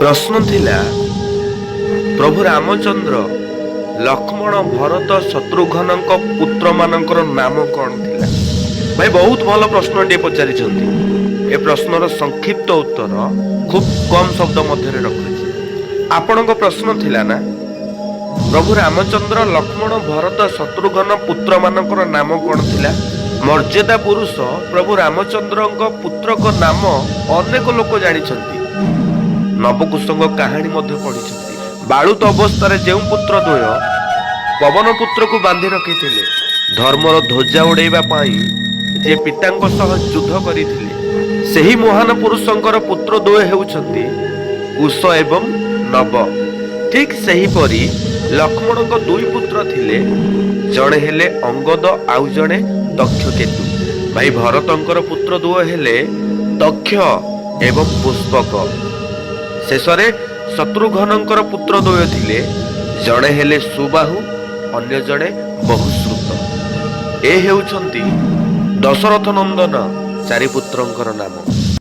प्रश्न थिला प्रभु रामचंद्र लक्ष्मण भरत शत्रुघ्न पुत्र मानकर नाम कौन थिला। भाई बहुत भल प्रश्न टे पचारि ए प्रश्नर संक्षिप्त उत्तर खूब कम शब्द मध्य रखुଛି। आपणक प्रश्न थिला ना प्रभु रामचंद्र लक्ष्मण भरत शत्रुघ्न पुत्र मानकर नाम कौन थिला। मर्यादा पुरुष प्रभु रामचंद्र पुत्र को नाम अनेक लोक जानिछंती। नवकुशଙ୍କ कहानी मध्य पढ़ी। बालुत अवस्था जो पुत्र द्वय पवन पुत्र को बांधि रखी धर्मर ध्वजा उड़ाइबा जे पिता युद्ध करथिले सेही महान पुरुषंकर पुत्र द्वय हेउछंती कुश एवं नव। ठीक सही परी लक्ष्मण को दुई पुत्र थिले, जड़े हेले अंगद आउ जड़े दक्षकेतु। भाई भरतंकर पुत्र द्वय हेले दक्ष एवं पुष्पक। शेषरे शत्रुघ्नंकर पुत्र द्वय थिले, जड़े हेले सुबाहु अन्य जड़े बहुश्रुत। ए हेउछंती दशरथ नंदन चारि पुत्रंकर नाम।